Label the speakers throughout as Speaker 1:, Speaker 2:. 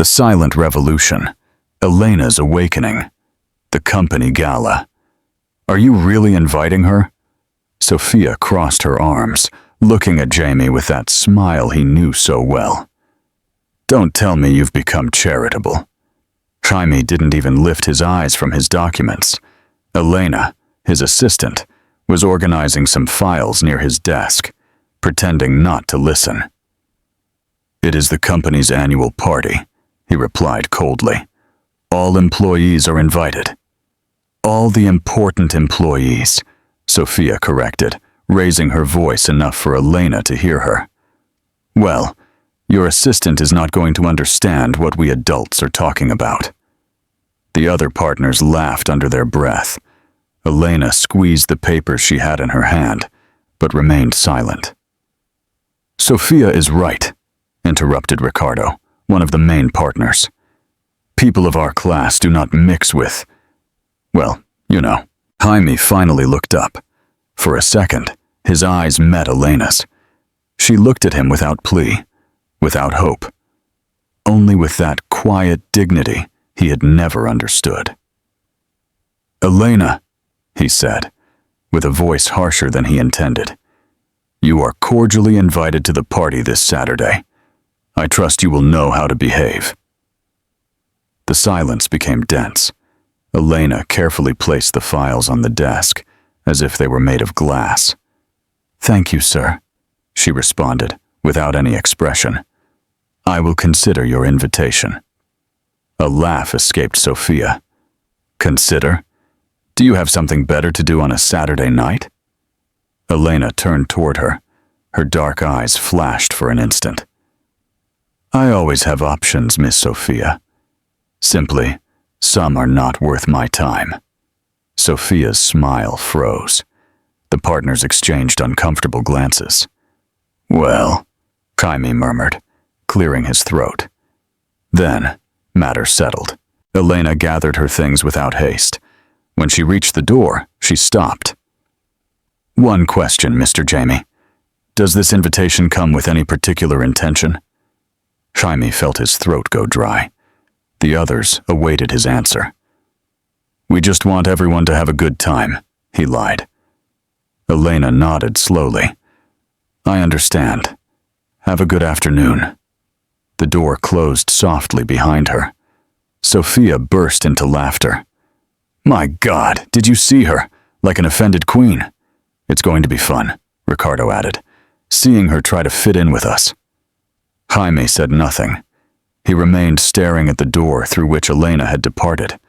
Speaker 1: The silent revolution. Elena's awakening. The company gala. Are you really inviting her? Sophia crossed her arms, looking at Jamie with that smile he knew so well. Don't tell me you've become charitable. Jaime didn't even lift his eyes from his documents. Elena, his assistant, was organizing some files near his desk, pretending not to listen. It is the company's annual party, he replied coldly. All employees are invited. All the important employees, Sophia corrected, raising her voice enough for Elena to hear her. Well, your assistant is not going to understand what we adults are talking about. The other partners laughed under their breath. Elena squeezed the papers she had in her hand, but remained silent. Sophia is right, interrupted Ricardo, one of the main partners. People of our class do not mix with, well, you know. Jaime finally looked up. For a second, his eyes met Elena's. She looked at him without plea, without hope, only with that quiet dignity he had never understood. Elena, he said, with a voice harsher than he intended, you are cordially invited to the party this Saturday. I trust you will know how to behave. The silence became dense. Elena carefully placed the files on the desk, as if they were made of glass. Thank you, sir, she responded, without any expression. I will consider your invitation. A laugh escaped Sophia. Consider? Do you have something better to do on a Saturday night? Elena turned toward her. Her dark eyes flashed for an instant. I always have options, Miss Sophia. Simply, some are not worth my time. Sophia's smile froze. The partners exchanged uncomfortable glances. Well, Jaime murmured, clearing his throat. Then, matters settled. Elena gathered her things without haste. When she reached the door, she stopped. One question, Mr. Jamie. Does this invitation come with any particular intention? Jaime felt his throat go dry. The others awaited his answer. We just want everyone to have a good time, he lied. Elena nodded slowly. I understand. Have a good afternoon. The door closed softly behind her. Sophia burst into laughter. My God, did you see her? Like an offended queen. It's going to be fun, Ricardo added, seeing her try to fit in with us. Jaime said nothing. He remained staring at the door through which Elena had departed,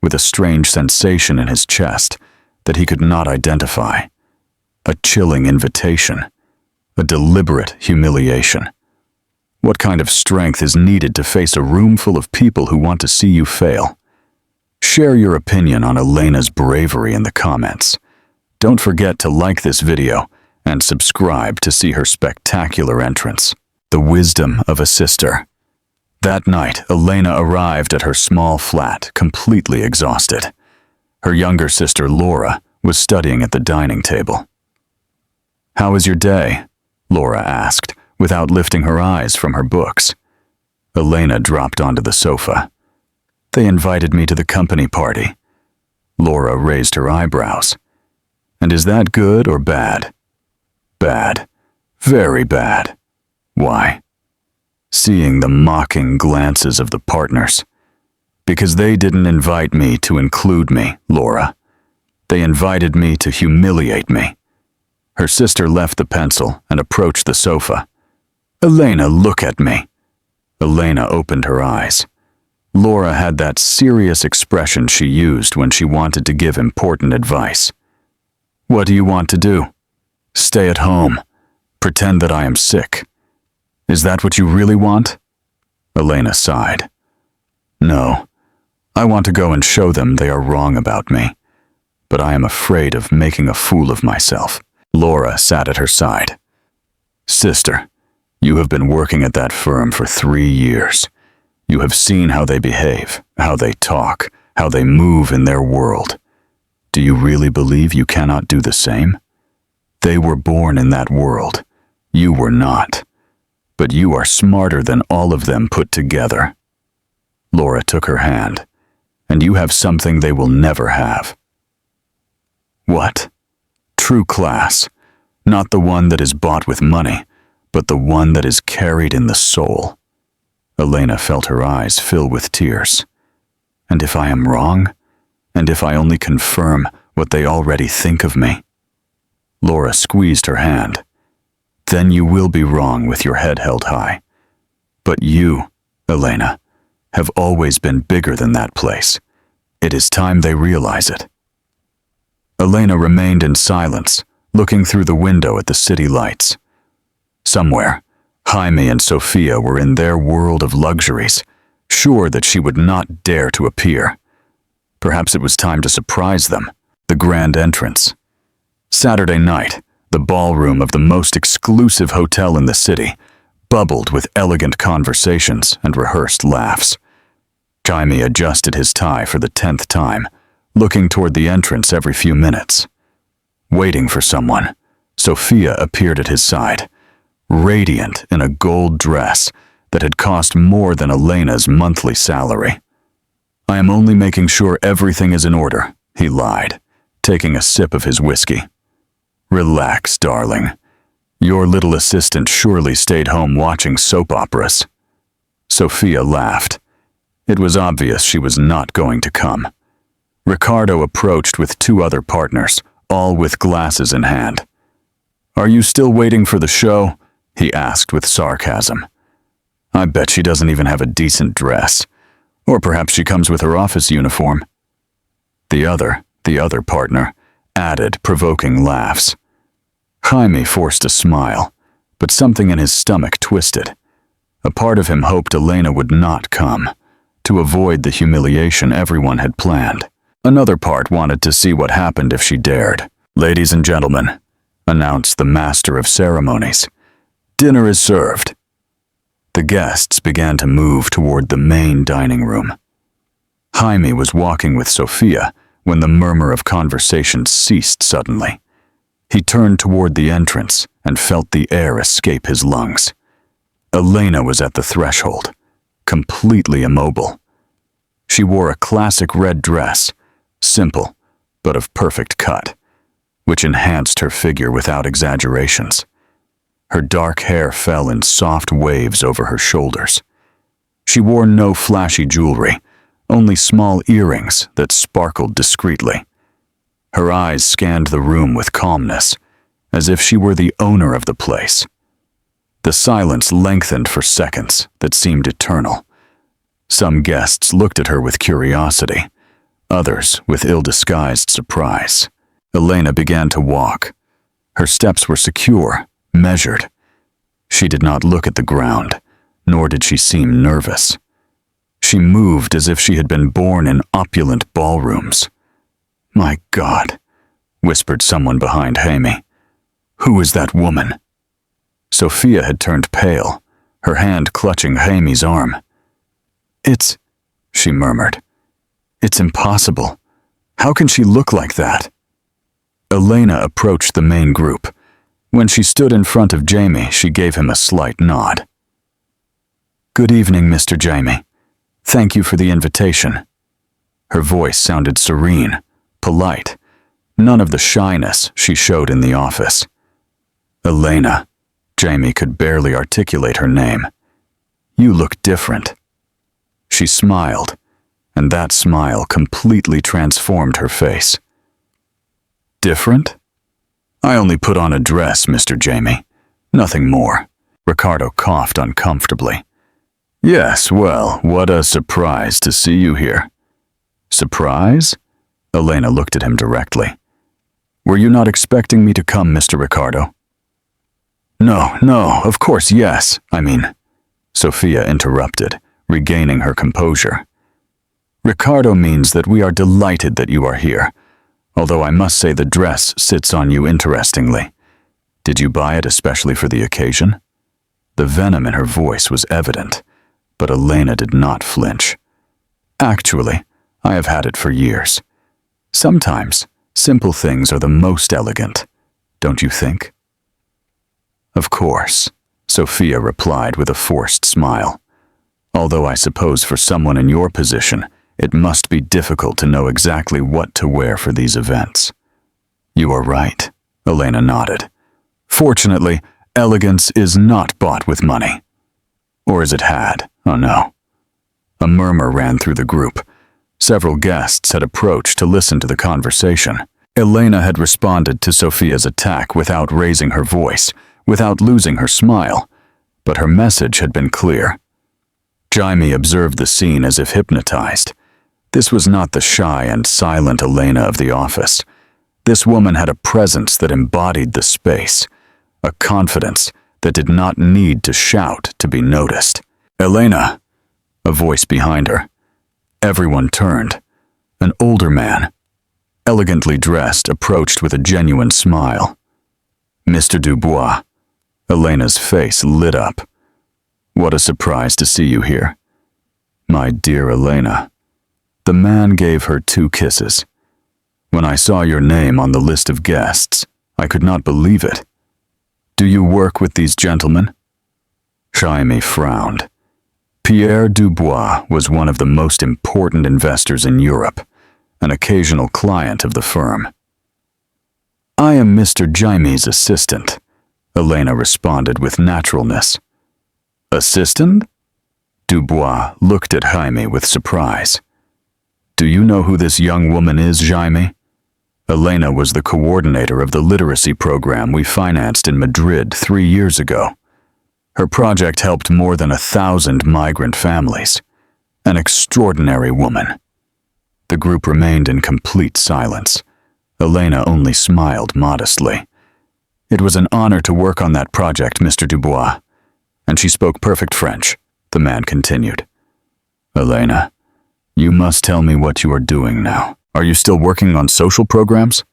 Speaker 1: with a strange sensation in his chest that he could not identify. A chilling invitation. A deliberate humiliation. What kind of strength is needed to face a room full of people who want to see you fail? Share your opinion on Elena's bravery in the comments. Don't forget to like this video and subscribe to see her spectacular entrance. The wisdom of a sister. That night, Elena arrived at her small flat, completely exhausted. Her younger sister, Laura, was studying at the dining table. How was your day? Laura asked, without lifting her eyes from her books. Elena dropped onto the sofa. They invited me to the company party. Laura raised her eyebrows. And is that good or bad? Bad. Very bad. Why? Seeing the mocking glances of the partners. Because they didn't invite me to include me, Laura. They invited me to humiliate me. Her sister left the pencil and approached the sofa. Elena, look at me. Elena opened her eyes. Laura had that serious expression she used when she wanted to give important advice. What do you want to do? Stay at home. Pretend that I am sick. Is that what you really want? Elena sighed. No, I want to go and show them they are wrong about me, but I am afraid of making a fool of myself. Laura sat at her side. Sister, you have been working at that firm for 3 years. You have seen how they behave, how they talk, how they move in their world. Do you really believe you cannot do the same? They were born in that world. You were not. But you are smarter than all of them put together. Laura took her hand. And you have something they will never have. What? True class. Not the one that is bought with money, but the one that is carried in the soul. Elena felt her eyes fill with tears. And if I am wrong? And if I only confirm what they already think of me? Laura squeezed her hand. Then you will be wrong with your head held high. But you, Elena, have always been bigger than that place. It is time they realize it. Elena remained in silence, looking through the window at the city lights. Somewhere, Jaime and Sophia were in their world of luxuries, sure that she would not dare to appear. Perhaps it was time to surprise them, the grand entrance. Saturday night, the ballroom of the most exclusive hotel in the city bubbled with elegant conversations and rehearsed laughs. Jaime adjusted his tie for the 10th time, looking toward the entrance every few minutes. Waiting for someone, Sophia appeared at his side, radiant in a gold dress that had cost more than Elena's monthly salary. I am only making sure everything is in order, he lied, taking a sip of his whiskey. Relax, darling. Your little assistant surely stayed home watching soap operas. Sophia laughed. It was obvious she was not going to come. Ricardo approached with 2 other partners, all with glasses in hand. Are you still waiting for the show? He asked with sarcasm. I bet she doesn't even have a decent dress. Or perhaps she comes with her office uniform. The other partner, added provoking laughs. Jaime forced a smile, but something in his stomach twisted. A part of him hoped Elena would not come, to avoid the humiliation everyone had planned. Another part wanted to see what happened if she dared. Ladies and gentlemen, announced the master of ceremonies, dinner is served. The guests began to move toward the main dining room. Jaime was walking with Sophia when the murmur of conversation ceased suddenly. He turned toward the entrance and felt the air escape his lungs. Elena was at the threshold, completely immobile. She wore a classic red dress, simple but of perfect cut, which enhanced her figure without exaggerations. Her dark hair fell in soft waves over her shoulders. She wore no flashy jewelry, only small earrings that sparkled discreetly. Her eyes scanned the room with calmness, as if she were the owner of the place. The silence lengthened for seconds that seemed eternal. Some guests looked at her with curiosity, others with ill-disguised surprise. Elena began to walk. Her steps were secure, measured. She did not look at the ground, nor did she seem nervous. She moved as if she had been born in opulent ballrooms. My God, whispered someone behind Jaime. Who is that woman? Sophia had turned pale, her hand clutching Jaime's arm. It's, she murmured. It's impossible. How can she look like that? Elena approached the main group. When she stood in front of Jaime, she gave him a slight nod. Good evening, Mr. Jaime. Thank you for the invitation. Her voice sounded serene, polite, none of the shyness she showed in the office. Elena, Jaime could barely articulate her name. You look different. She smiled, and that smile completely transformed her face. Different? I only put on a dress, Mr. Jaime. Nothing more. Ricardo coughed uncomfortably. Yes, well, what a surprise to see you here. Surprise? Elena looked at him directly. Were you not expecting me to come, Mr. Ricardo? No, of course, yes. Sophia interrupted, regaining her composure. Ricardo means that we are delighted that you are here, although I must say the dress sits on you interestingly. Did you buy it especially for the occasion? The venom in her voice was evident, but Elena did not flinch. Actually, I have had it for years. Sometimes, simple things are the most elegant, don't you think? Of course, Sophia replied with a forced smile. Although I suppose for someone in your position, it must be difficult to know exactly what to wear for these events. You are right, Elena nodded. Fortunately, elegance is not bought with money. Or as it had, oh no. A murmur ran through the group. Several guests had approached to listen to the conversation. Elena had responded to Sophia's attack without raising her voice, without losing her smile, but her message had been clear. Jaime observed the scene as if hypnotized. This was not the shy and silent Elena of the office. This woman had a presence that embodied the space, a confidence that did not need to shout to be noticed. "Elena!" A voice behind her. Everyone turned. An older man, elegantly dressed, approached with a genuine smile. "Mr. Dubois." Elena's face lit up. "What a surprise to see you here." "My dear Elena." The man gave her 2 kisses. "When I saw your name on the list of guests, I could not believe it. Do you work with these gentlemen?" Jaime frowned. Pierre Dubois was one of the most important investors in Europe, an occasional client of the firm. "I am Mr. Jaime's assistant," Elena responded with naturalness. "Assistant?" Dubois looked at Jaime with surprise. "Do you know who this young woman is, Jaime?" Elena was the coordinator of the literacy program we financed in Madrid 3 years ago. Her project helped more than 1,000 migrant families. An extraordinary woman. The group remained in complete silence. Elena only smiled modestly. "It was an honor to work on that project, Mr. Dubois." "And she spoke perfect French," the man continued. "Elena, you must tell me what you are doing now. Are you still working on social programs?"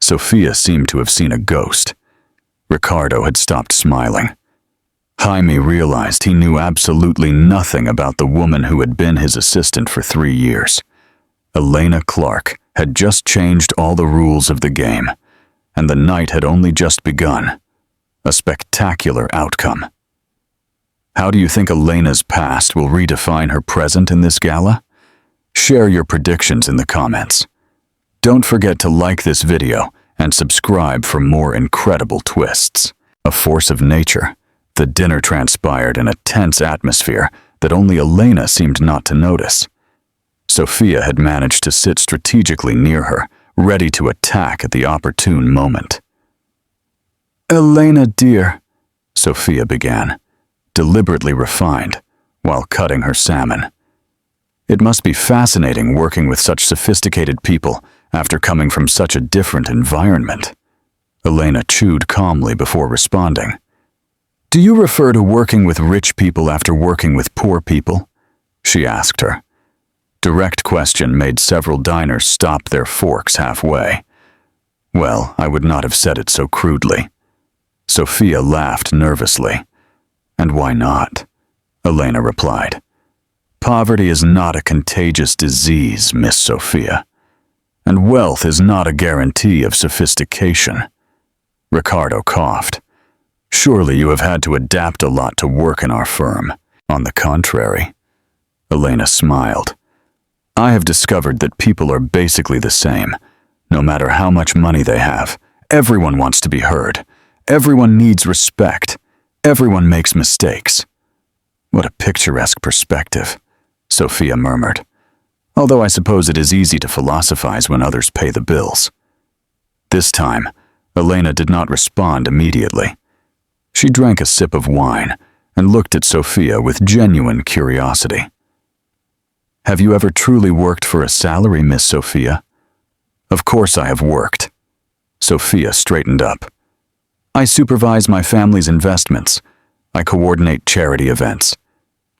Speaker 1: Sophia seemed to have seen a ghost. Ricardo had stopped smiling. Jaime realized he knew absolutely nothing about the woman who had been his assistant for 3 years. Elena Clark had just changed all the rules of the game, and the night had only just begun. A spectacular outcome. How do you think Elena's past will redefine her present in this gala? Share your predictions in the comments. Don't forget to like this video and subscribe for more incredible twists. A force of nature, the dinner transpired in a tense atmosphere that only Elena seemed not to notice. Sophia had managed to sit strategically near her, ready to attack at the opportune moment. "Elena, dear," Sophia began, deliberately refined, while cutting her salmon. It must be fascinating working with such sophisticated people after coming from such a different environment. Elena chewed calmly before responding. "Do you refer to working with rich people after working with poor people?" she asked her. Direct question made several diners stop their forks halfway. Well, I would not have said it so crudely. Sophia laughed nervously. "And why not?" Elena replied. "Poverty is not a contagious disease, Miss Sophia. And wealth is not a guarantee of sophistication." Ricardo coughed. "Surely you have had to adapt a lot to work in our firm." "On the contrary." Elena smiled. "I have discovered that people are basically the same. No matter how much money they have, everyone wants to be heard. Everyone needs respect. Everyone makes mistakes." "What a picturesque perspective," Sophia murmured. "Although I suppose it is easy to philosophize when others pay the bills." This time, Elena did not respond immediately. She drank a sip of wine and looked at Sophia with genuine curiosity. "Have you ever truly worked for a salary, Miss Sophia?" "Of course I have worked." Sophia straightened up. "I supervise my family's investments. I coordinate charity events.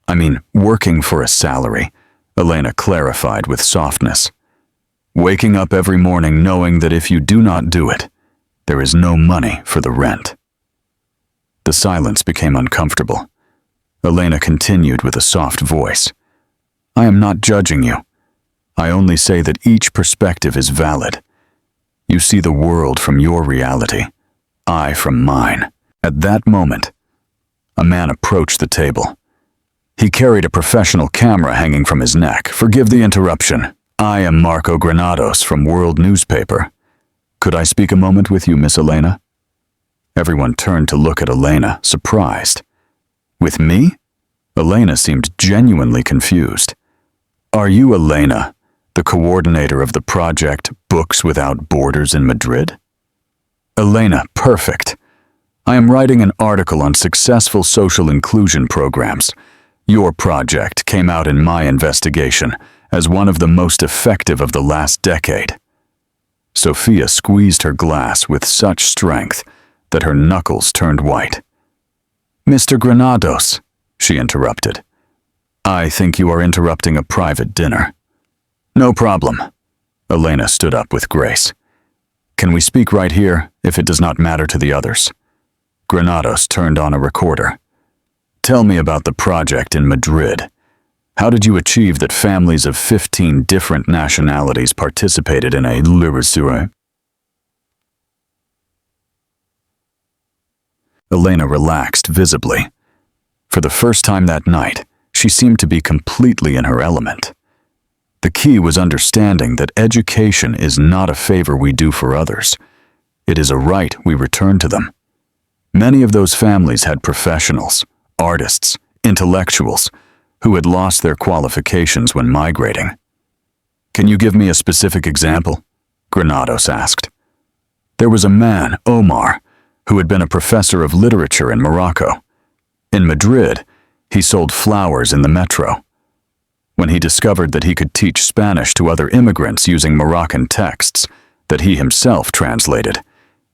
Speaker 1: I mean, working for a salary," Elena clarified with softness. "Waking up every morning knowing that if you do not do it, there is no money for the rent." The silence became uncomfortable. Elena continued with a soft voice. "I am not judging you. I only say that each perspective is valid. You see the world from your reality, I from mine." At that moment, a man approached the table. He carried a professional camera hanging from his neck. "Forgive the interruption. I am Marco Granados from World Newspaper. Could I speak a moment with you, Miss Elena?" Everyone turned to look at Elena, surprised. "With me?" Elena seemed genuinely confused. "Are you Elena, the coordinator of the project Books Without Borders in Madrid?" "Elena, perfect. I am writing an article on successful social inclusion programs. Your project came out in my investigation as one of the most effective of the last decade." Sophia squeezed her glass with such strength that her knuckles turned white. "Mr. Granados," she interrupted. "I think you are interrupting a private dinner." "No problem." Elena stood up with grace. "Can we speak right here, if it does not matter to the others?" Granados turned on a recorder. "Tell me about the project in Madrid. How did you achieve that families of 15 different nationalities participated in a libre? Elena relaxed visibly. For the first time that night, she seemed to be completely in her element. The key was understanding that education is not a favor we do for others. It is a right we return to them. Many of those families had professionals, artists, intellectuals, who had lost their qualifications when migrating. "Can you give me a specific example?" Granados asked. "There was a man, Omar, who had been a professor of literature in Morocco. In Madrid, he sold flowers in the metro. When he discovered that he could teach Spanish to other immigrants using Moroccan texts that he himself translated,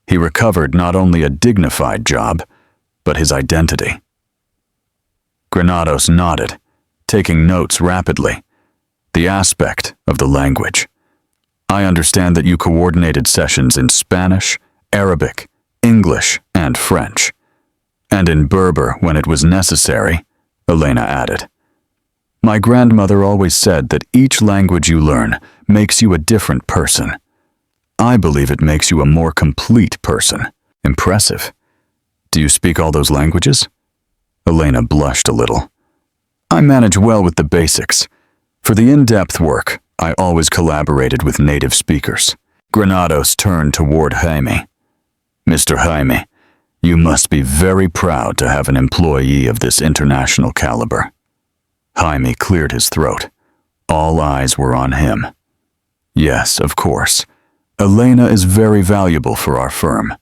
Speaker 1: he recovered not only a dignified job, but his identity." Granados nodded, taking notes rapidly. "The aspect of the language. I understand that you coordinated sessions in Spanish, Arabic, English, and French. And in Berber when it was necessary," Elena added. "My grandmother always said that each language you learn makes you a different person. I believe it makes you a more complete person." "Impressive. Do you speak all those languages?" Elena blushed a little. "I manage well with the basics. For the in-depth work, I always collaborated with native speakers." Granados turned toward Jaime. "Mr. Jaime, you must be very proud to have an employee of this international caliber." Jaime cleared his throat. All eyes were on him. "Yes, of course. Elena is very valuable for our firm.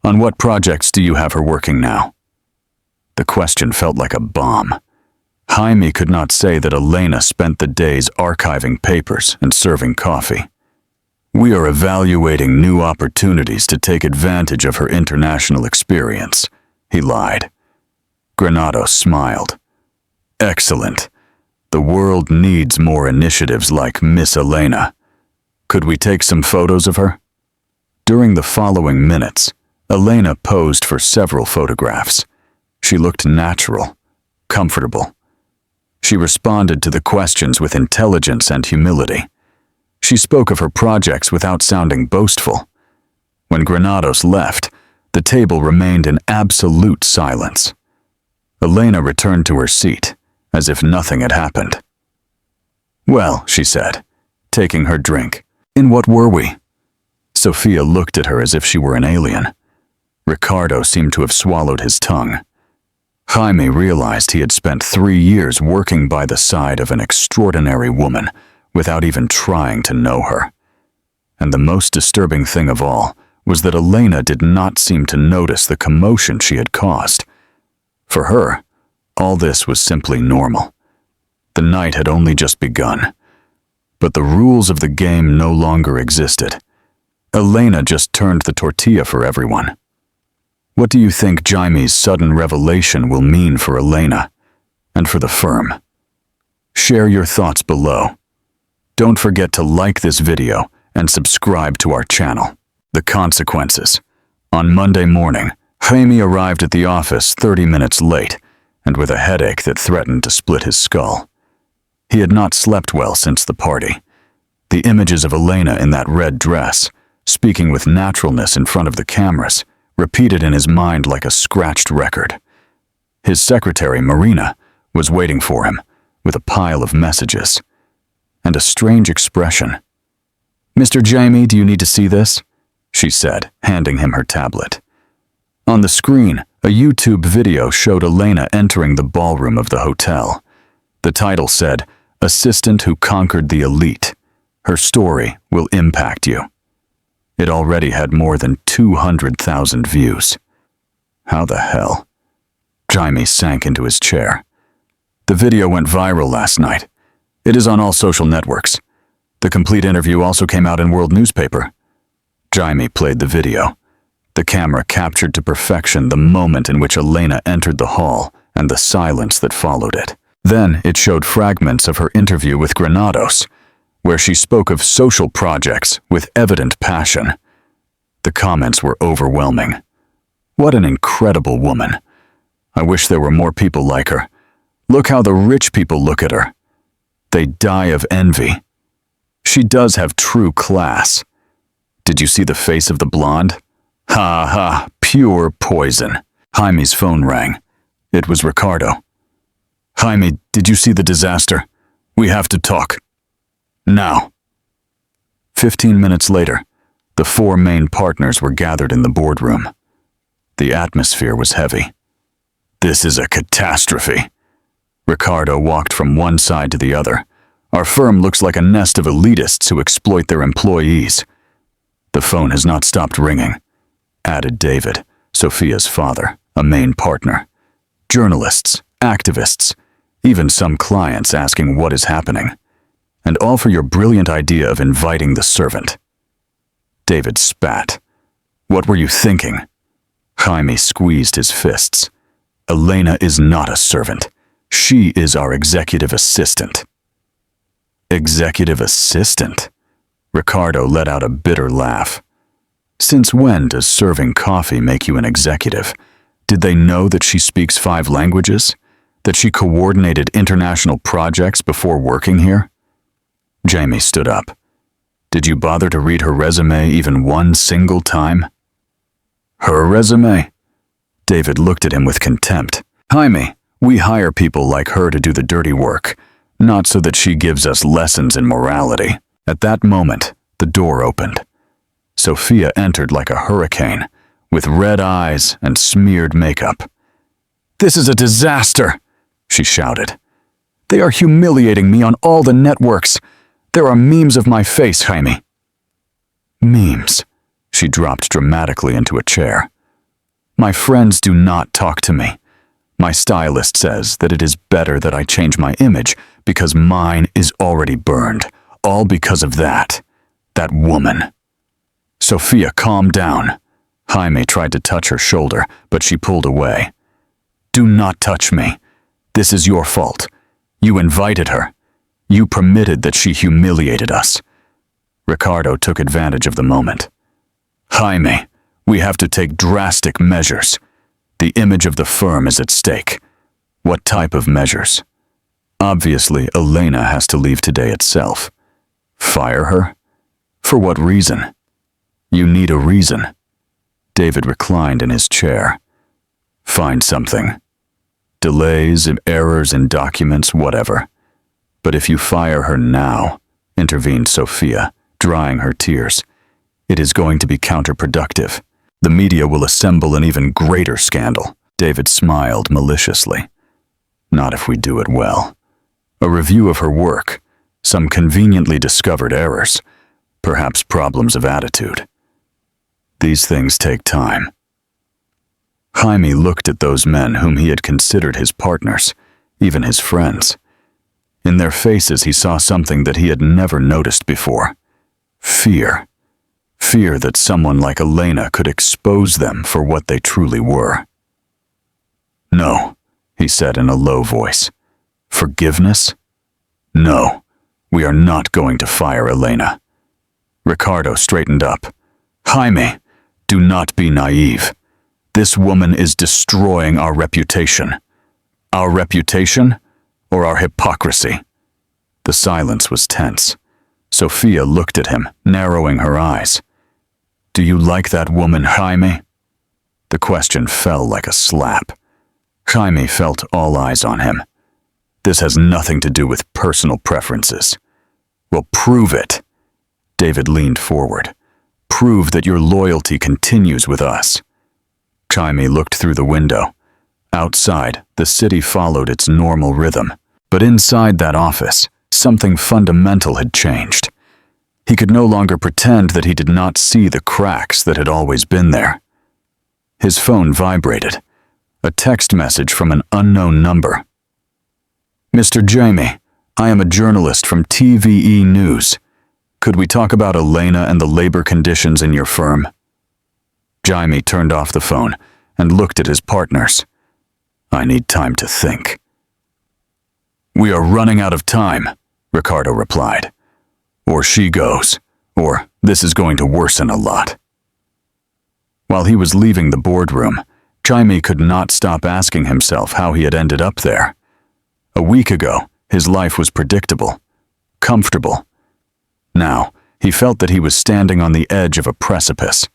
Speaker 1: On what projects do you have her working now?" The question felt like a bomb. Jaime could not say that Elena spent the days archiving papers and serving coffee. "We are evaluating new opportunities to take advantage of her international experience," he lied. Granados smiled. "Excellent. The world needs more initiatives like Miss Elena. Could we take some photos of her?" During the following minutes, Elena posed for several photographs. She looked natural, comfortable. She responded to the questions with intelligence and humility. She spoke of her projects without sounding boastful. When Granados left, the table remained in absolute silence. Elena returned to her seat, as if nothing had happened. "Well," she said, taking her drink, "in what were we?" Sophia looked at her as if she were an alien. Ricardo seemed to have swallowed his tongue. Jaime realized he had spent 3 years working by the side of an extraordinary woman without even trying to know her. And the most disturbing thing of all was that Elena did not seem to notice the commotion she had caused. For her, all this was simply normal. The night had only just begun. But the rules of the game no longer existed. Elena just turned the tortilla for everyone. What do you think Jaime's sudden revelation will mean for Elena and for the firm? Share your thoughts below. Don't forget to like this video and subscribe to our channel. The consequences. On Monday morning, Jaime arrived at the office 30 minutes late and with a headache that threatened to split his skull. He had not slept well since the party. The images of Elena in that red dress, speaking with naturalness in front of the cameras, repeated in his mind like a scratched record. His secretary, Marina, was waiting for him with a pile of messages and a strange expression. "Mr. Jamie, do you need to see this?" she said, handing him her tablet. On the screen, a YouTube video showed Elena entering the ballroom of the hotel. The title said, "Assistant who conquered the elite. Her story will impact you." It already had more than 200,000 views. How the hell? Jamie sank into his chair. The video went viral last night. It is on all social networks. The complete interview also came out in world newspaper. Jamie played the video. The camera captured to perfection the moment in which Elena entered the hall and the silence that followed it. Then it showed fragments of her interview with Granados, where she spoke of social projects with evident passion. The comments were overwhelming. What an incredible woman. I wish there were more people like her. Look how the rich people look at her. They die of envy. She does have true class. Did you see the face of the blonde? Ha ha, pure poison. Jaime's phone rang. It was Ricardo. "Jaime, did you see the disaster? We have to talk. Now." 15 minutes later, the 4 main partners were gathered in the boardroom. The atmosphere was heavy. "This is a catastrophe." Ricardo walked from one side to the other. "Our firm looks like a nest of elitists who exploit their employees." "The phone has not stopped ringing," added David, Sophia's father, a main partner. "Journalists, activists, even some clients asking what is happening. And all for your brilliant idea of inviting the servant." David spat. "What were you thinking?" Jaime squeezed his fists. "Elena is not a servant. She is our executive assistant." "Executive assistant?" Ricardo let out a bitter laugh. "Since when does serving coffee make you an executive? Did they know that she speaks 5 languages? That she coordinated international projects before working here?" Jamie stood up. "Did you bother to read her resume even one single time?" "Her resume?" David looked at him with contempt. "Jaime, we hire people like her to do the dirty work, not so that she gives us lessons in morality." At that moment, the door opened. Sophia entered like a hurricane, with red eyes and smeared makeup. "This is a disaster," she shouted. "They are humiliating me on all the networks. There are memes of my face, Jaime." "Memes?" She dropped dramatically into a chair. "My friends do not talk to me. My stylist says that it is better that I change my image because mine is already burned, all because of that woman." "Sophia, calm down." Jaime tried to touch her shoulder, but she pulled away. "Do not touch me. This is your fault. You invited her. You permitted that she humiliated us." Ricardo took advantage of the moment. "Jaime, we have to take drastic measures. The image of the firm is at stake." "What type of measures?" "Obviously, Elena has to leave today itself." "Fire her? For what reason?" "You need a reason." David reclined in his chair. "Find something. Delays, errors in documents, whatever. But if you fire her now," intervened Sophia, drying her tears, "it is going to be counterproductive. The media will assemble an even greater scandal." David smiled maliciously. "Not if we do it well. A review of her work, some conveniently discovered errors, perhaps problems of attitude. These things take time." Jaime looked at those men whom he had considered his partners, even his friends. In their faces he saw something that he had never noticed before. Fear. Fear that someone like Elena could expose them for what they truly were. "No," he said in a low voice. "Forgiveness? No, we are not going to fire Elena." Ricardo straightened up. "Jaime, do not be naive. This woman is destroying our reputation." "Our reputation or our hypocrisy?" The silence was tense. Sophia looked at him, narrowing her eyes. "Do you like that woman, Jaime?" The question fell like a slap. Jaime felt all eyes on him. This has nothing to do with personal preferences. Well, prove it. David leaned forward. Prove that your loyalty continues with us. Jaime looked through the window. Outside, the city followed its normal rhythm. But inside that office, something fundamental had changed. He could no longer pretend that he did not see the cracks that had always been there. His phone vibrated. A text message from an unknown number. Mr. Jaime, I am a journalist from TVE News. Could we talk about Elena and the labor conditions in your firm? Jaime turned off the phone and looked at his partners. I need time to think. We are running out of time, Ricardo replied. Or she goes, or this is going to worsen a lot. While he was leaving the boardroom, Jaime could not stop asking himself how he had ended up there. A week ago, his life was predictable, comfortable. Now, he felt that he was standing on the edge of a precipice,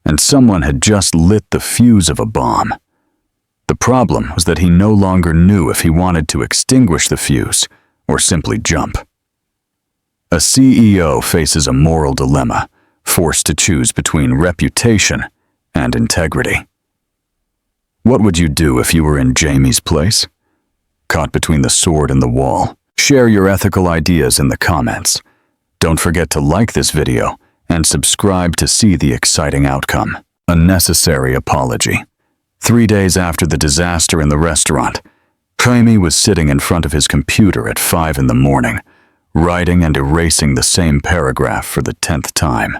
Speaker 1: and someone had just lit the fuse of a bomb. The problem was that he no longer knew if he wanted to extinguish the fuse or simply jump. A CEO faces a moral dilemma, forced to choose between reputation and integrity. What would you do if you were in Jaime's place? Caught between the sword and the wall. Share your ethical ideas in the comments. Don't forget to like this video and subscribe to see the exciting outcome. A necessary apology. 3 days after the disaster in the restaurant, Jaime was sitting in front of his computer at 5 in the morning, writing and erasing the same paragraph for the 10th time.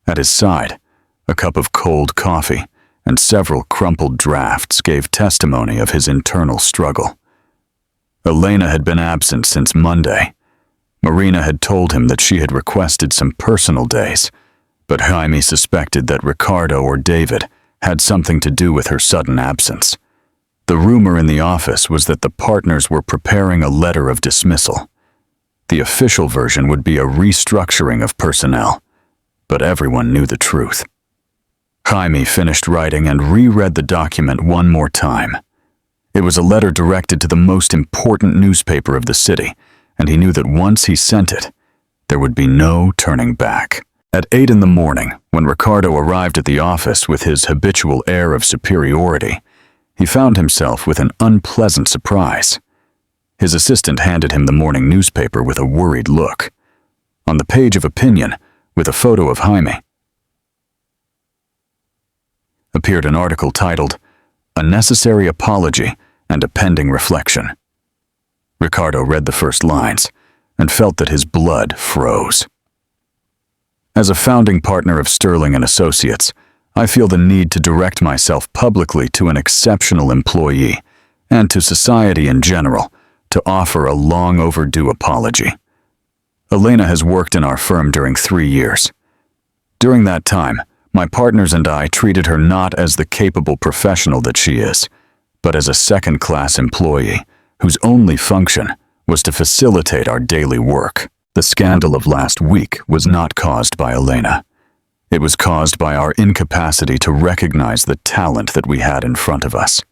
Speaker 1: At his side, a cup of cold coffee and several crumpled drafts gave testimony of his internal struggle. Elena had been absent since Monday. Marina had told him that she had requested some personal days, but Jaime suspected that Ricardo or David had something to do with her sudden absence. The rumor in the office was that the partners were preparing a letter of dismissal. The official version would be a restructuring of personnel, but everyone knew the truth. Jaime finished writing and reread the document one more time. It was a letter directed to the most important newspaper of the city, and he knew that once he sent it, there would be no turning back. At 8 in the morning, when Ricardo arrived at the office with his habitual air of superiority, he found himself with an unpleasant surprise. His assistant handed him the morning newspaper with a worried look. On the page of opinion, with a photo of Jaime, appeared an article titled, "A Necessary Apology and a Pending Reflection." Ricardo read the first lines and felt that his blood froze. As a founding partner of Sterling and Associates, I feel the need to direct myself publicly to an exceptional employee and to society in general to offer a long overdue apology. Elena has worked in our firm during 3 years. During that time, my partners and I treated her not as the capable professional that she is, but as a second-class employee whose only function was to facilitate our daily work. The scandal of last week was not caused by Elena. It was caused by our incapacity to recognize the talent that we had in front of us.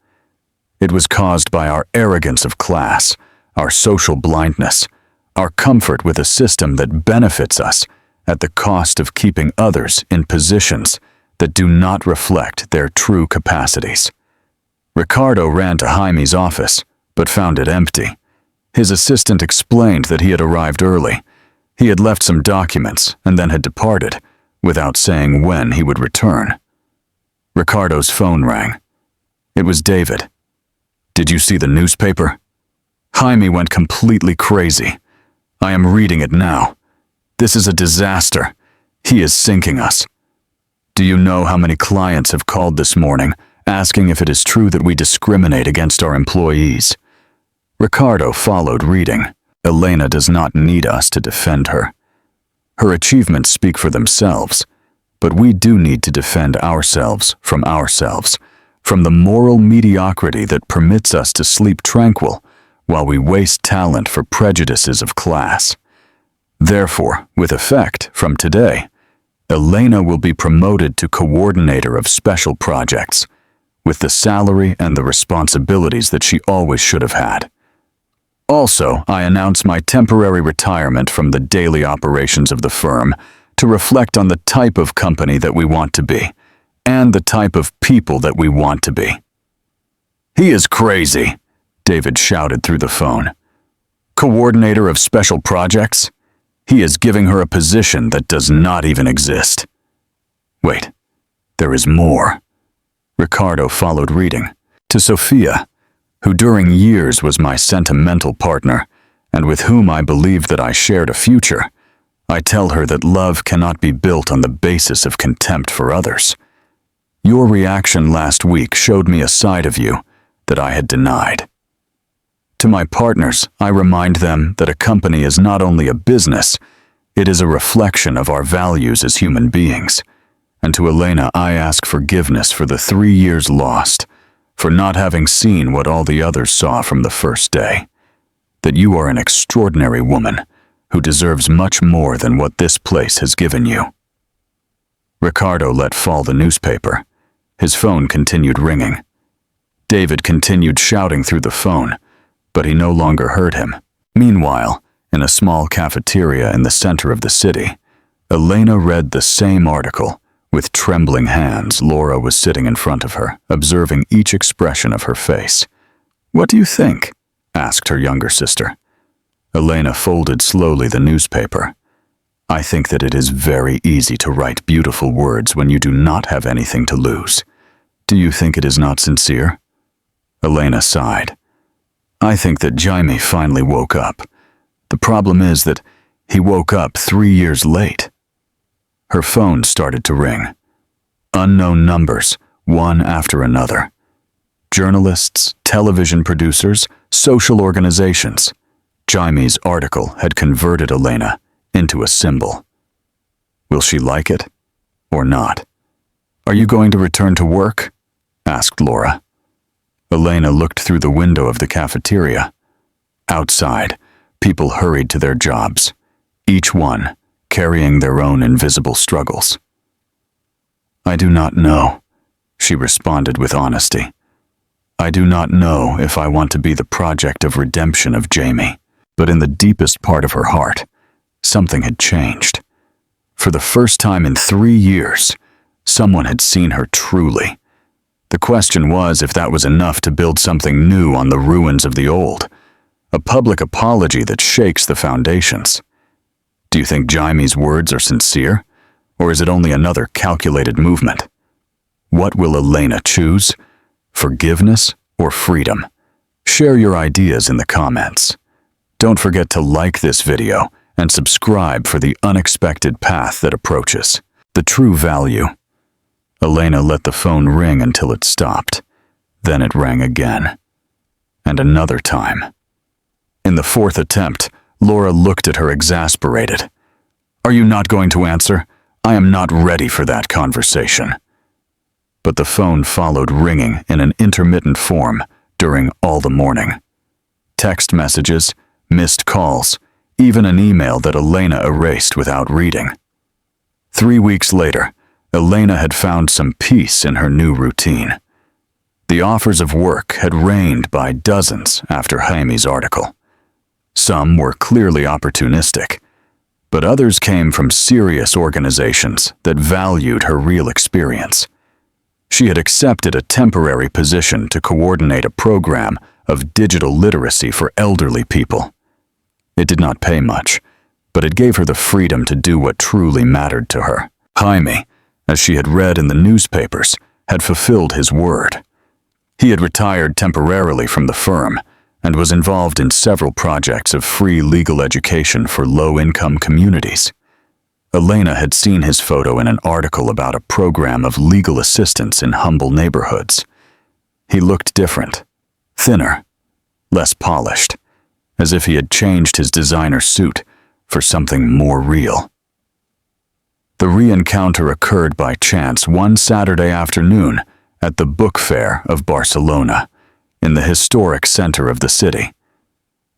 Speaker 1: It was caused by our arrogance of class, our social blindness, our comfort with a system that benefits us at the cost of keeping others in positions that do not reflect their true capacities. Ricardo ran to Jaime's office, but found it empty. His assistant explained that he had arrived early. He had left some documents and then had departed, without saying when he would return. Ricardo's phone rang. It was David. "Did you see the newspaper?" Jaime went completely crazy. "I am reading it now. This is a disaster. He is sinking us. Do you know how many clients have called this morning, asking if it is true that we discriminate against our employees?" Ricardo followed reading. Elena does not need us to defend her. Her achievements speak for themselves, but we do need to defend ourselves, from the moral mediocrity that permits us to sleep tranquil while we waste talent for prejudices of class. Therefore, with effect from today, Elena will be promoted to coordinator of special projects, with the salary and the responsibilities that she always should have had. Also, I announce my temporary retirement from the daily operations of the firm to reflect on the type of company that we want to be, and the type of people that we want to be." "He is crazy," David shouted through the phone. "Coordinator of special projects? He is giving her a position that does not even exist." Wait, there is more. Ricardo followed reading. "To Sophia, who during years was my sentimental partner, and with whom I believed that I shared a future, I tell her that love cannot be built on the basis of contempt for others. Your reaction last week showed me a side of you that I had denied. To my partners, I remind them that a company is not only a business, it is a reflection of our values as human beings. And to Elena, I ask forgiveness for the 3 years lost, for not having seen what all the others saw from the first day. That you are an extraordinary woman who deserves much more than what this place has given you." Ricardo let fall the newspaper. His phone continued ringing. David continued shouting through the phone, but he no longer heard him. Meanwhile, in a small cafeteria in the center of the city, Elena read the same article. With trembling hands, Laura was sitting in front of her, observing each expression of her face. "What do you think?" asked her younger sister. Elena folded slowly the newspaper. "I think that it is very easy to write beautiful words when you do not have anything to lose. Do you think it is not sincere?" Elena sighed. "I think that Jaime finally woke up. The problem is that he woke up 3 years late." Her phone started to ring. Unknown numbers, one after another. Journalists, television producers, social organizations. Jaime's article had converted Elena into a symbol. Will she like it or not? "Are you going to return to work?" asked Laura. Elena looked through the window of the cafeteria. Outside, people hurried to their jobs, each one carrying their own invisible struggles. "I do not know," she responded with honesty. "I do not know if I want to be the project of redemption of Jaime." But in the deepest part of her heart, something had changed. For the first time in 3 years, someone had seen her truly. The question was if that was enough to build something new on the ruins of the old, a public apology that shakes the foundations. Do you think Jaime's words are sincere, or is it only another calculated movement? What will Elena choose? Forgiveness or freedom? Share your ideas in the comments. Don't forget to like this video and subscribe for the unexpected path that approaches. The true value. Elena let the phone ring until it stopped. Then it rang again. And another time. In the 4th attempt, Laura looked at her exasperated. "Are you not going to answer? I am not ready for that conversation." But the phone followed ringing in an intermittent form during all the morning. Text messages, missed calls, even an email that Elena erased without reading. 3 weeks later, Elena had found some peace in her new routine. The offers of work had rained by dozens after Jaime's article. Some were clearly opportunistic, but others came from serious organizations that valued her real experience. She had accepted a temporary position to coordinate a program of digital literacy for elderly people. It did not pay much, but it gave her the freedom to do what truly mattered to her. Jaime, as she had read in the newspapers, had fulfilled his word. He had retired temporarily from the firm and was involved in several projects of free legal education for low-income communities. Elena had seen his photo in an article about a program of legal assistance in humble neighborhoods. He looked different, thinner, less polished, as if he had changed his designer suit for something more real. The re-encounter occurred by chance one Saturday afternoon at the book fair of Barcelona, in the historic center of the city.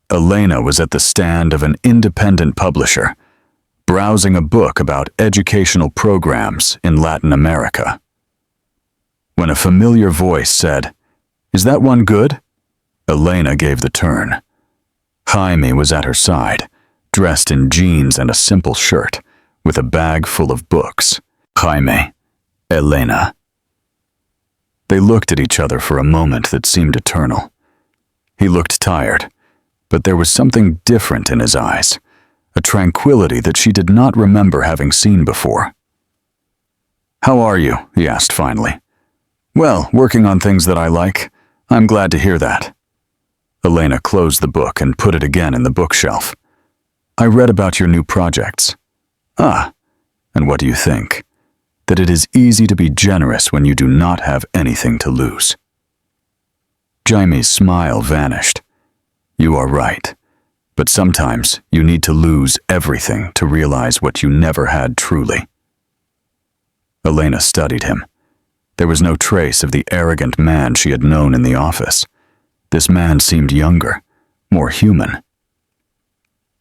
Speaker 1: Elena was at the stand of an independent publisher, browsing a book about educational programs in Latin America. When a familiar voice said, "Is that one good?" Elena gave the turn. Jaime was at her side, dressed in jeans and a simple shirt, with a bag full of books. Jaime, Elena. They looked at each other for a moment that seemed eternal. He looked tired, but there was something different in his eyes, a tranquility that she did not remember having seen before. "How are you?" he asked finally. "Well, working on things that I like. I'm glad to hear that." Elena closed the book and put it again in the bookshelf. "I read about your new projects." "Ah, and what do you think?" "That it is easy to be generous when you do not have anything to lose." Jaime's smile vanished. "You are right, but sometimes you need to lose everything to realize what you never had truly." Elena studied him. There was no trace of the arrogant man she had known in the office. This man seemed younger, more human.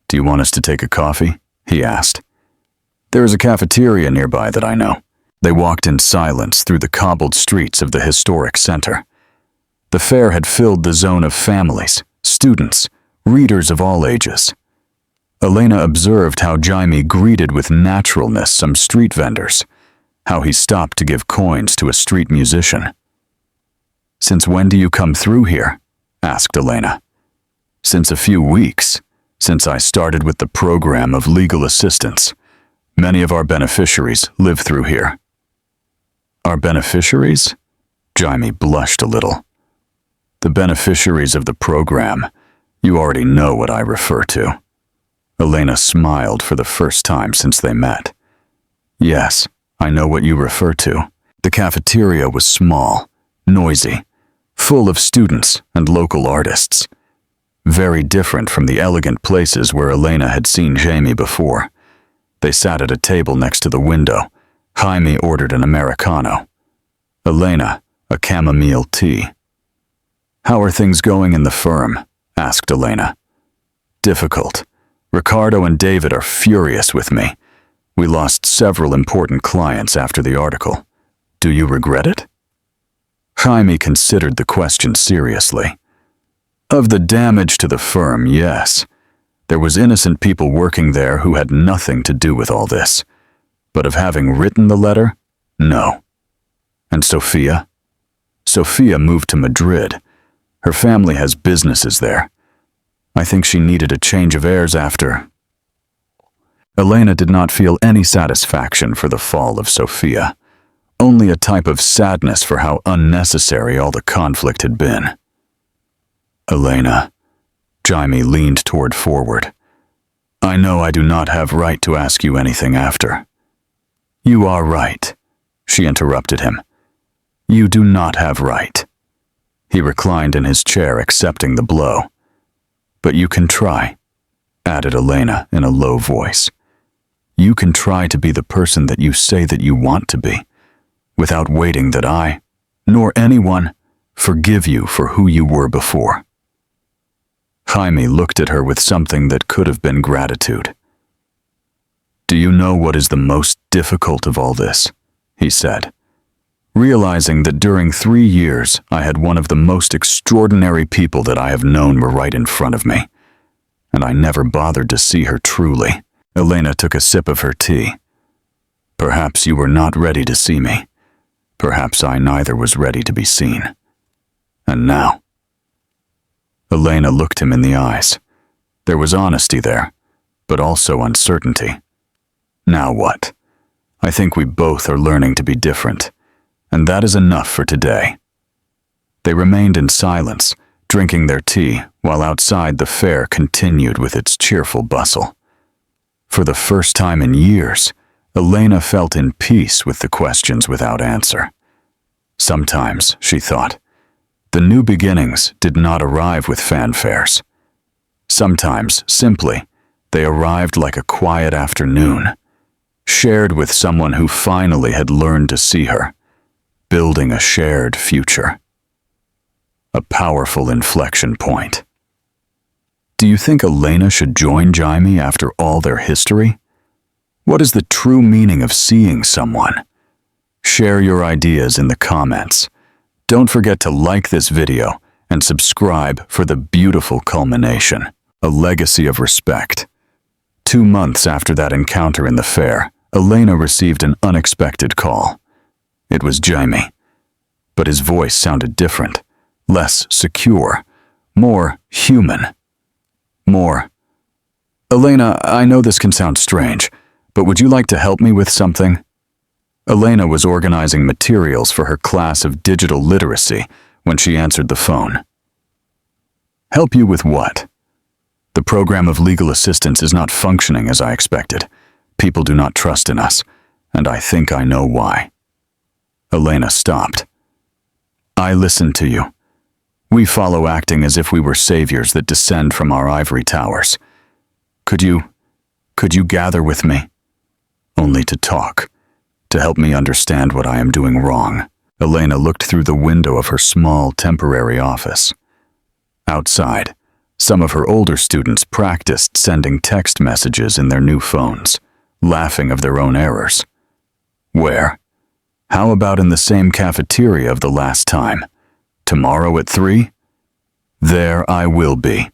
Speaker 1: "Do you want us to take a coffee?" he asked. "There is a cafeteria nearby that I know." They walked in silence through the cobbled streets of the historic center. The fair had filled the zone of families, students, readers of all ages. Elena observed how Jaime greeted with naturalness some street vendors, how he stopped to give coins to a street musician. "Since when do you come through here?" asked Elena. "Since a few weeks, since I started with the program of legal assistance. Many of our beneficiaries live through here." "Our beneficiaries?" Jaime blushed a little. "The beneficiaries of the program. You already know what I refer to." Elena smiled for the first time since they met. "Yes, I know what you refer to." The cafeteria was small, noisy, full of students and local artists. Very different from the elegant places where Elena had seen Jaime before. They sat at a table next to the window. Jaime ordered an Americano. Elena, a chamomile tea. "How are things going in the firm?" asked Elena. "Difficult. Ricardo and David are furious with me. We lost several important clients after the article. Do you regret it?" Jaime considered the question seriously. "Of the damage to the firm, yes. There was innocent people working there who had nothing to do with all this. But of having written the letter, no." "And Sophia?" "Sophia moved to Madrid. Her family has businesses there. I think she needed a change of airs after." Elena did not feel any satisfaction for the fall of Sophia, only a type of sadness for how unnecessary all the conflict had been. "Elena," Jaime leaned forward. "I know I do not have right to ask you anything after." "You are right," she interrupted him. "You do not have right." He reclined in his chair, accepting the blow. "But you can try," added Elena in a low voice. "You can try to be the person that you say that you want to be, without waiting that I, nor anyone, forgive you for who you were before." Jaime looked at her with something that could have been gratitude. "Do you know what is the most difficult of all this?" he said. "Realizing that during 3 years I had one of the most extraordinary people that I have known were right in front of me, and I never bothered to see her truly." Elena took a sip of her tea. "Perhaps you were not ready to see me. Perhaps I neither was ready to be seen. And now?" Elena looked him in the eyes. There was honesty there, but also uncertainty. "Now what? I think we both are learning to be different, and that is enough for today." They remained in silence, drinking their tea, while outside the fair continued with its cheerful bustle. For the first time in years, Elena felt in peace with the questions without answer. Sometimes, she thought, the new beginnings did not arrive with fanfares. Sometimes, simply, they arrived like a quiet afternoon, shared with someone who finally had learned to see her, building a shared future. A powerful inflection point. Do you think Elena should join Jaime after all their history? What is the true meaning of seeing someone? Share your ideas in the comments. Don't forget to like this video and subscribe for the beautiful culmination. a legacy of respect. 2 months after that encounter in the fair, Elena received an unexpected call. It was Jamie, but his voice sounded different, less secure, more human. More, "Elena, I know this can sound strange, but would you like to help me with something?" Elena was organizing materials for her class of digital literacy when she answered the phone. "Help you with what?" "The program of legal assistance is not functioning as I expected. People do not trust in us, and I think I know why." Elena stopped. "I listened to you. We follow acting as if we were saviors that descend from our ivory towers. Could you gather with me? Only to talk, to help me understand what I am doing wrong." Elena looked through the window of her small, temporary office. Outside, some of her older students practiced sending text messages in their new phones, laughing of their own errors. Where? How about in the same cafeteria of the last time? Tomorrow at 3? There I will be.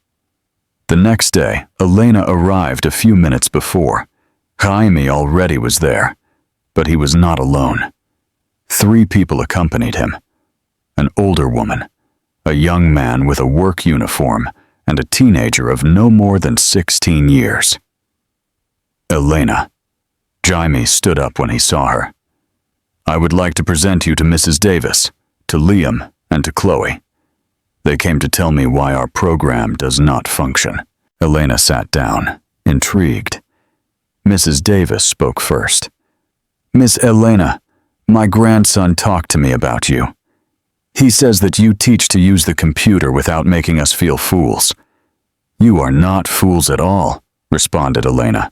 Speaker 1: The next day, Elena arrived a few minutes before. Jaime already was there, but he was not alone. 3 people accompanied him. An older woman, a young man with a work uniform, and a teenager of no more than 16 years. Elena. Jaime stood up when he saw her. "I would like to present you to Mrs. Davis, to Liam, and to Chloe. They came to tell me why our program does not function." Elena sat down, intrigued. Mrs. Davis spoke first. "Miss Elena, my grandson talked to me about you. He says that you teach to use the computer without making us feel fools." "You are not fools at all," responded Elena.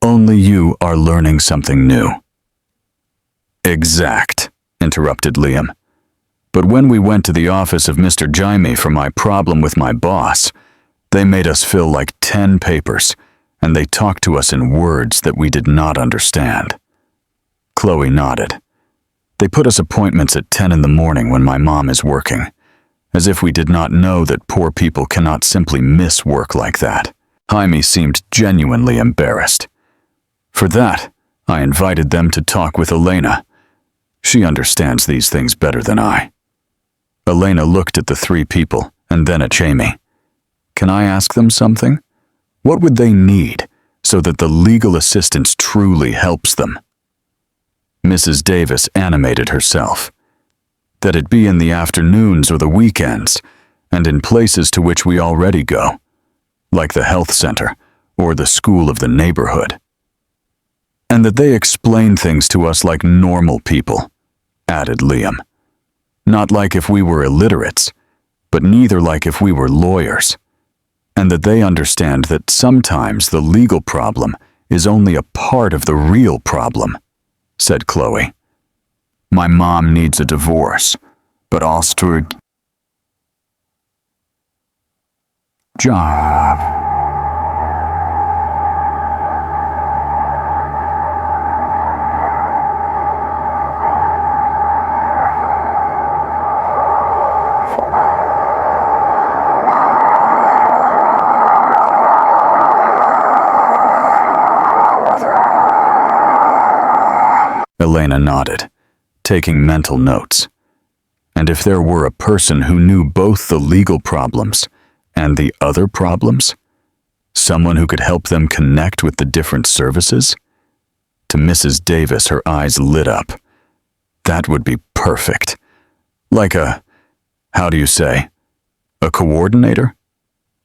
Speaker 1: "Only you are learning something new." "Exact," interrupted Liam. "But when we went to the office of Mr. Jaime for my problem with my boss, they made us fill like 10 papers, and they talked to us in words that we did not understand." Chloe nodded. "They put us appointments at 10 in the morning when my mom is working, as if we did not know that poor people cannot simply miss work like that." Jaime seemed genuinely embarrassed. "For that, I invited them to talk with Elena. She understands these things better than I." Elena looked at the 3 people and then at Jamie. "Can I ask them something? What would they need so that the legal assistance truly helps them?" Mrs. Davis animated herself. "That it be in the afternoons or the weekends, and in places to which we already go, like the health center or the school of the neighborhood. And that they explain things to us like normal people," added Liam. "Not like if we were illiterates, but neither like if we were lawyers. And that they understand that sometimes the legal problem is only a part of the real problem," said Chloe. "My mom needs a divorce, but also job." Elena nodded, taking mental notes. And if there were a person who knew both the legal problems and the other problems, someone who could help them connect with the different services? To Mrs. Davis, her eyes lit up. That would be perfect. Like a, how do you say, a coordinator?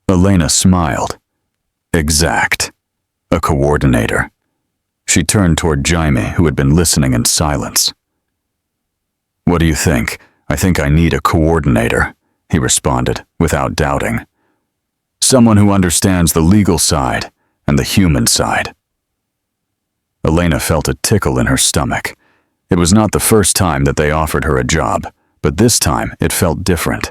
Speaker 1: Elena smiled. Exact. A coordinator. She turned toward Jaime, who had been listening in silence. "What do you think? I think I need a coordinator," he responded, without doubting. "Someone who understands the legal side and the human side." Elena felt a tickle in her stomach. It was not the first time that they offered her a job, but this time it felt different.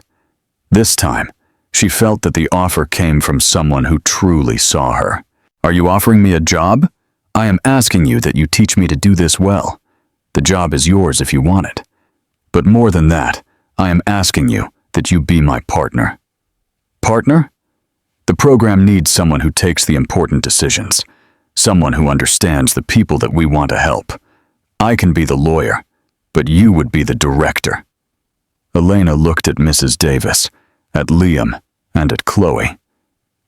Speaker 1: This time, she felt that the offer came from someone who truly saw her. "Are you offering me a job? I am asking you that you teach me to do this well. The job is yours if you want it. But more than that, I am asking you that you be my partner." "Partner?" The program needs someone who takes the important decisions, someone who understands the people that we want to help. I can be the lawyer, but you would be the director." Elena looked at Mrs. Davis, at Liam, and at Chloe.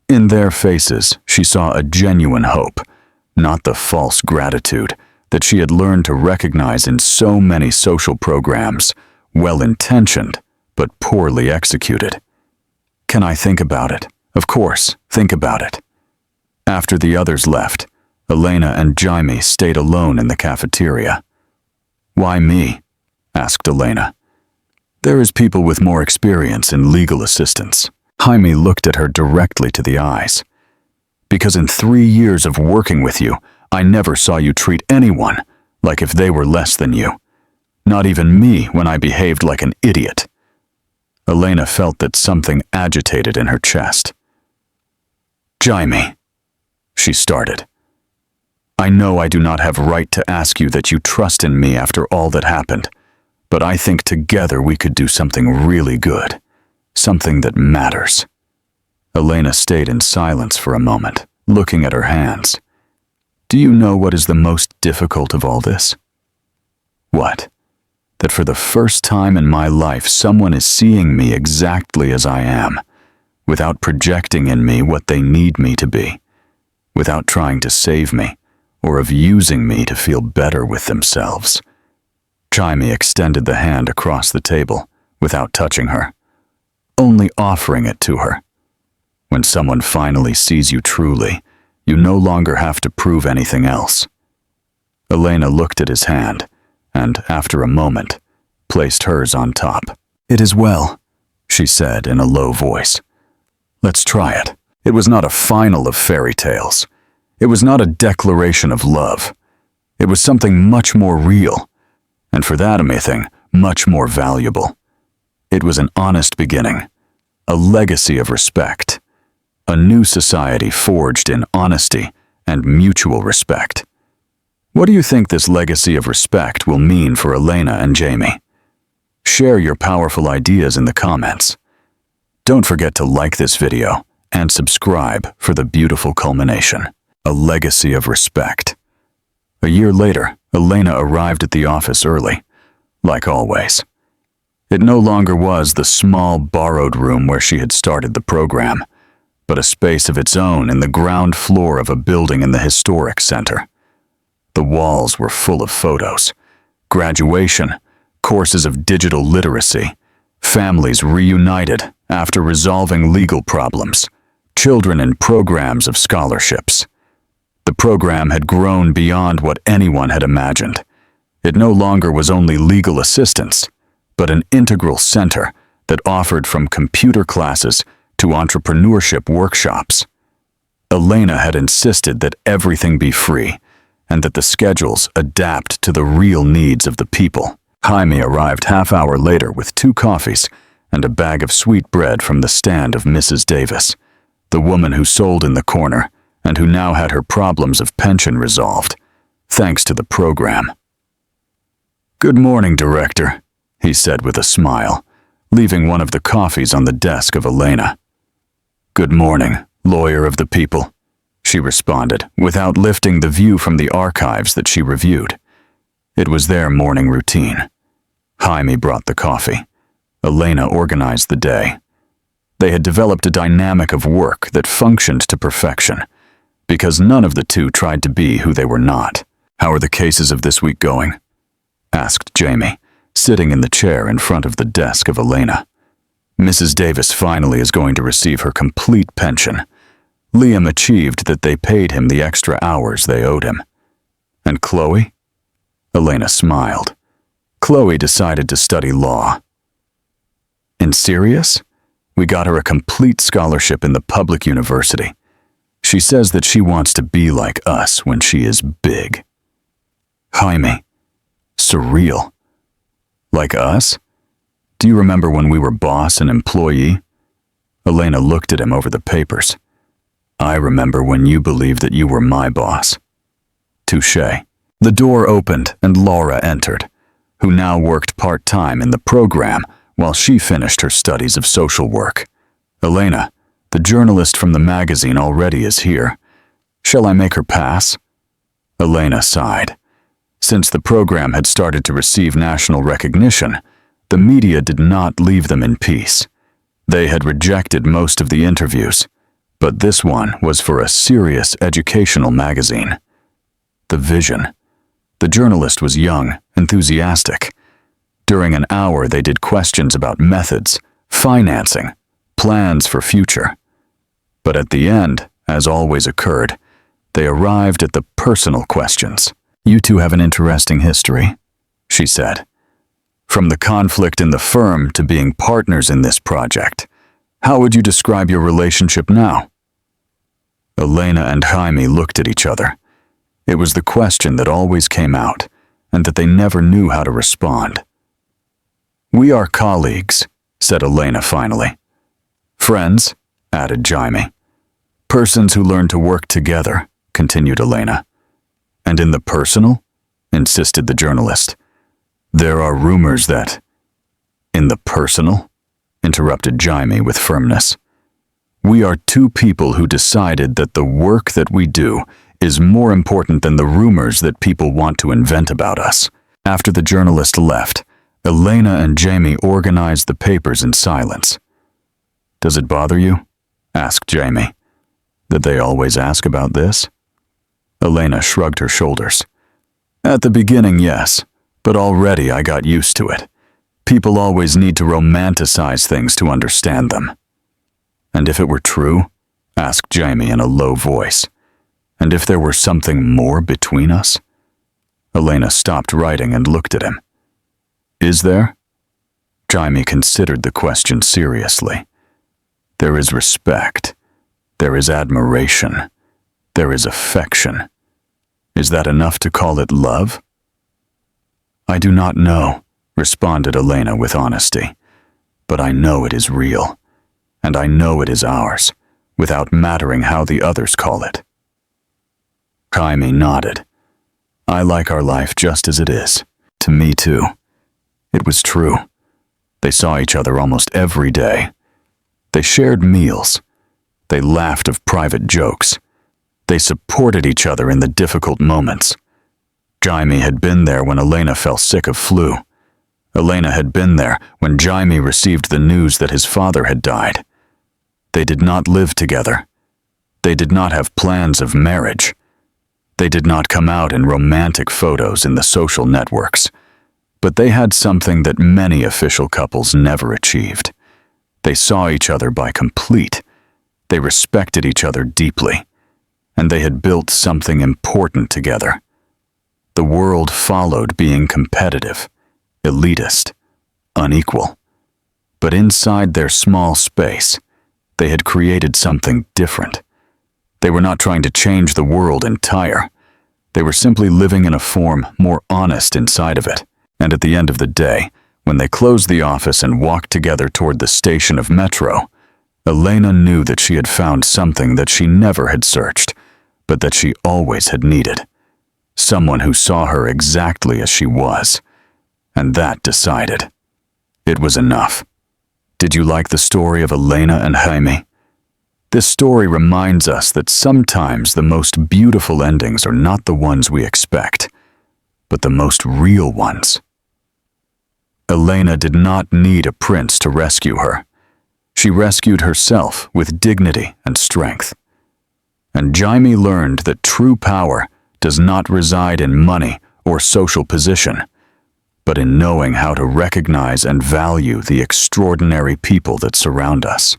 Speaker 1: In their faces, she saw a genuine hope, not the false gratitude that she had learned to recognize in so many social programs, well-intentioned but poorly executed. "Can I think about it?" "Of course, think about it." After the others left, Elena and Jaime stayed alone in the cafeteria. "Why me?" asked Elena. "There is people with more experience in legal assistance." Jaime looked at her directly to the eyes. "Because in 3 years of working with you, I never saw you treat anyone like if they were less than you. Not even me when I behaved like an idiot." Elena felt that something agitated in her chest. "Jaime," she started. "I know I do not have right to ask you that you trust in me after all that happened, but I think together we could do something really good, something that matters." Elena stayed in silence for a moment, looking at her hands. "Do you know what is the most difficult of all this?" "What?" "That for the first time in my life someone is seeing me exactly as I am, without projecting in me what they need me to be, without trying to save me, or of using me to feel better with themselves." Jaime extended the hand across the table, without touching her, only offering it to her. When someone finally sees you truly, you no longer have to prove anything else. Elena looked at his hand, and, after a moment, placed hers on top. "It is well," she said in a low voice. "Let's try it." It was not a final of fairy tales. It was not a declaration of love. It was something much more real, and for that anything, much more valuable. It was an honest beginning, a legacy of respect, a new society forged in honesty and mutual respect. What do you think this legacy of respect will mean for Elena and Jaime? Share your powerful ideas in the comments. Don't forget to like this video and subscribe for the beautiful culmination. A legacy of respect. A year later, Elena arrived at the office early, like always. It no longer was the small, borrowed room where she had started the program, but a space of its own in the ground floor of a building in the historic center. The walls were full of photos, graduation, courses of digital literacy, families reunited after resolving legal problems, children in programs of scholarships. The program had grown beyond what anyone had imagined. It no longer was only legal assistance, but an integral center that offered from computer classes to entrepreneurship workshops. Elena had insisted that everything be free and that the schedules adapt to the real needs of the people. Jaime arrived half-hour later with 2 coffees and a bag of sweet bread from the stand of Mrs. Davis, the woman who sold in the corner and who now had her problems of pension resolved, thanks to the program. "Good morning, Director," he said with a smile, leaving one of the coffees on the desk of Elena. "Good morning, lawyer of the people," she responded, without lifting the view from the archives that she reviewed. It was their morning routine. Jaime brought the coffee. Elena organized the day. They had developed a dynamic of work that functioned to perfection, because none of the two tried to be who they were not. "How are the cases of this week going?" asked Jaime, sitting in the chair in front of the desk of Elena. "Mrs. Davis finally is going to receive her complete pension. Liam achieved that they paid him the extra hours they owed him." "And Chloe?" Elena smiled. "Chloe decided to study law." "In serious? We got her a complete scholarship in the public university. She says that she wants to be like us when she is big." "Jaime, surreal. Like us? Do you remember when we were boss and employee?" Elena looked at him over the papers. "I remember when you believed that you were my boss." "Touché." The door opened and Laura entered, who now worked part-time in the program while she finished her studies of social work. "Elena, The journalist from the magazine already is here. Shall I make her pass?" Elena sighed. Since the program had started to receive national recognition, the media did not leave them in peace. They had rejected most of the interviews, but this one was for a serious educational magazine. The Vision. The journalist was young, enthusiastic. During an hour, they did questions about methods, financing, plans for future. But at the end, as always occurred, they arrived at the personal questions. "You two have an interesting history," she said. "From the conflict in the firm to being partners in this project. How would you describe your relationship now?" Elena and Jaime looked at each other. It was the question that always came out, and that they never knew how to respond. "We are colleagues," said Elena finally. "Friends," added Jaime. "Persons who learn to work together," continued Elena. "And in the personal?" insisted the journalist. "There are rumors that—" "In the personal?" interrupted Jaime with firmness. "We are two people who decided that the work that we do is more important than the rumors that people want to invent about us." After the journalist left, Elena and Jaime organized the papers in silence. "Does it bother you?" asked Jaime. "That they always ask about this?" Elena shrugged her shoulders. "At the beginning, yes, but already I got used to it. People always need to romanticize things to understand them." "And if it were true?" asked Jaime in a low voice. "And if there were something more between us?" Elena stopped writing and looked at him. "Is there?" Jaime considered the question seriously. "There is respect. There is admiration. There is affection. Is that enough to call it love?" "I do not know," responded Elena with honesty. "But I know it is real, and I know it is ours, without mattering how the others call it." Jaime nodded. "I like our life just as it is. To me too." It was true. They saw each other almost every day. They shared meals. They laughed of private jokes. They supported each other in the difficult moments. Jaime had been there when Elena fell sick of flu. Elena had been there when Jaime received the news that his father had died. They did not live together. They did not have plans of marriage. They did not come out in romantic photos in the social networks. But they had something that many official couples never achieved. They saw each other by complete. They respected each other deeply. And they had built something important together. The world followed being competitive, elitist, unequal. But inside their small space, they had created something different. They were not trying to change the world entire. They were simply living in a form more honest inside of it. And at the end of the day, when they closed the office and walked together toward the station of metro, Elena knew that she had found something that she never had searched, but that she always had needed. Someone who saw her exactly as she was. And that decided. It was enough. Did you like the story of Elena and Jaime? This story reminds us that sometimes the most beautiful endings are not the ones we expect, but the most real ones. Elena did not need a prince to rescue her. She rescued herself with dignity and strength. And Jaime learned that true power does not reside in money or social position, but in knowing how to recognize and value the extraordinary people that surround us.